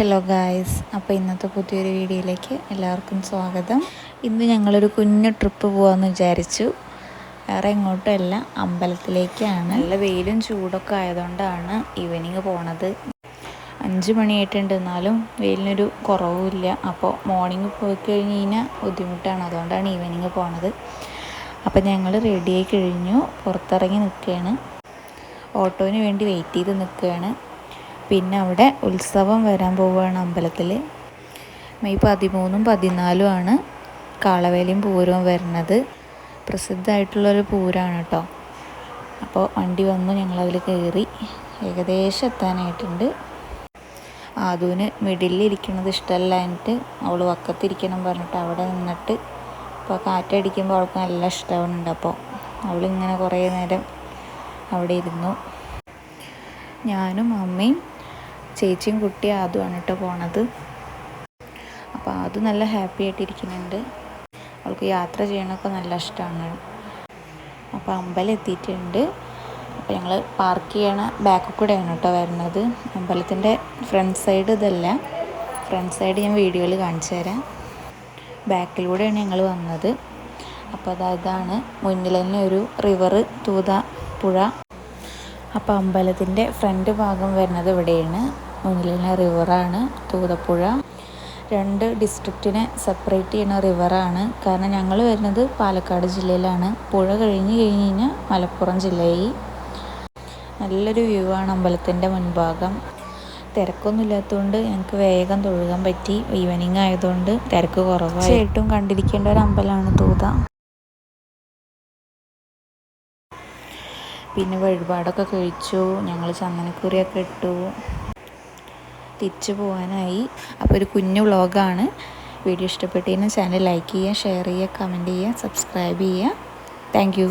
Hello guys, അപ്പോൾ ഇന്നത്തെ പുതിയൊരു വീഡിയോയിലേക്ക് എല്ലാവർക്കും സ്വാഗതം. ഇന്ന് ഞങ്ങളൊരു കുഞ്ഞു ട്രിപ്പ് പോകാമെന്ന് വിചാരിച്ചു. വേറെ എങ്ങോട്ടും അല്ല, അമ്പലത്തിലേക്കാണ്. നല്ല വെയിലും ചൂടൊക്കെ ആയതുകൊണ്ടാണ് ഈവനിങ് പോണത്. 5 മണിയായിട്ടുണ്ട്, എന്നാലും വെയിലിനൊരു കുറവുമില്ല. അപ്പോൾ മോർണിംഗ് പോയി കഴിഞ്ഞ് കഴിഞ്ഞാൽ ബുദ്ധിമുട്ടാണ്, അതുകൊണ്ടാണ് ഈവനിങ് പോണത്. അപ്പോൾ ഞങ്ങൾ റെഡിയായി കഴിഞ്ഞു, പുറത്തിറങ്ങി നിൽക്കുകയാണ്. ഓട്ടോന് വേണ്ടി വെയിറ്റ് ചെയ്ത് നിൽക്കുകയാണ്. പിന്നെ അവിടെ ഉത്സവം വരാൻ പോവുകയാണ് അമ്പലത്തിൽ. മെയ് 13ഉം 14ഉം ആണ് കാളവേലയും പൂരവും വരുന്നത്. പ്രസിദ്ധമായിട്ടുള്ളൊരു പൂരമാണ് കേട്ടോ. അപ്പോൾ വണ്ടി വന്നു, ഞങ്ങളതിൽ കയറി. ഏകദേശം എത്താനായിട്ടുണ്ട്. ആദൂന് മിഡിലിരിക്കണത് ഇഷ്ടമല്ല, എന്നിട്ട് അവൾ വക്കത്തിരിക്കണം പറഞ്ഞിട്ട് അവിടെ നിന്നിട്ട് ഇപ്പോൾ കാറ്റടിക്കുമ്പോൾ അവൾക്ക് നല്ല ഇഷ്ടമാവുന്നുണ്ട്. അപ്പോൾ അവളിങ്ങനെ കുറേ നേരം അവിടെ ഇരുന്നു. ഞാനും അമ്മയും ചേച്ചിയും കുട്ടിയും അതുമാണ് കേട്ടോ പോണത്. അപ്പോൾ അത് നല്ല ഹാപ്പി ആയിട്ടിരിക്കുന്നുണ്ട്. അവൾക്ക് യാത്ര ചെയ്യണമൊക്കെ നല്ല ഇഷ്ടമാണ്. അപ്പോൾ അമ്പലം എത്തിയിട്ടുണ്ട്. അപ്പോൾ ഞങ്ങൾ പാർക്ക് ചെയ്യണ ബാക്കിൽ കൂടെയാണ് കേട്ടോ വരുന്നത്. അമ്പലത്തിൻ്റെ ഫ്രണ്ട് സൈഡ് ഇതല്ല, ഫ്രണ്ട് സൈഡ് ഞാൻ വീഡിയോയിൽ കാണിച്ചു തരാം. ബാക്കിലൂടെയാണ് ഞങ്ങൾ വന്നത്. അപ്പോൾ ഇതാണ് മുന്നിൽ തന്നെ ഒരു റിവർ, തൂതപ്പുഴ. അപ്പോൾ അമ്പലത്തിൻ്റെ ഫ്രണ്ട് ഭാഗം വരുന്നത് ഇവിടെയാണ്. മുന്നിലെ റിവറാണ് തൂതപ്പുഴ. 2 ഡിസ്ട്രിക്റ്റിനെ സെപ്പറേറ്റ് ചെയ്യുന്ന റിവറാണ്. കാരണം ഞങ്ങൾ വരുന്നത് പാലക്കാട് ജില്ലയിലാണ്. പുഴ കഴിഞ്ഞ് കഴിഞ്ഞാൽ മലപ്പുറം ജില്ലയിൽ. നല്ലൊരു വ്യൂ ആണ് അമ്പലത്തിൻ്റെ മുൻഭാഗം. തിരക്കൊന്നും ഇല്ലാത്തതുകൊണ്ട് ഞങ്ങൾക്ക് വേഗം തൊഴുകാൻ പറ്റി. ഈവനിങ് ആയതുകൊണ്ട് തിരക്ക് കുറവായി. തീർച്ചയായിട്ടും കണ്ടിരിക്കേണ്ട ഒരു അമ്പലമാണ് തൂത. പിന്നെ വഴിപാടൊക്കെ കഴിച്ചു. ഞങ്ങൾ ചന്ദനക്കുറിയൊക്കെ ഇട്ടു. തിരിച്ചു പോകാനായി. അപ്പോൾ ഒരു കുഞ്ഞു വ്ളോഗാണ്. വീഡിയോ ഇഷ്ടപ്പെട്ടതിന് ചാനൽ ലൈക്ക് ചെയ്യുക, ഷെയർ ചെയ്യുക, കമൻറ്റ് ചെയ്യുക, സബ്സ്ക്രൈബ് ചെയ്യുക. Thank you.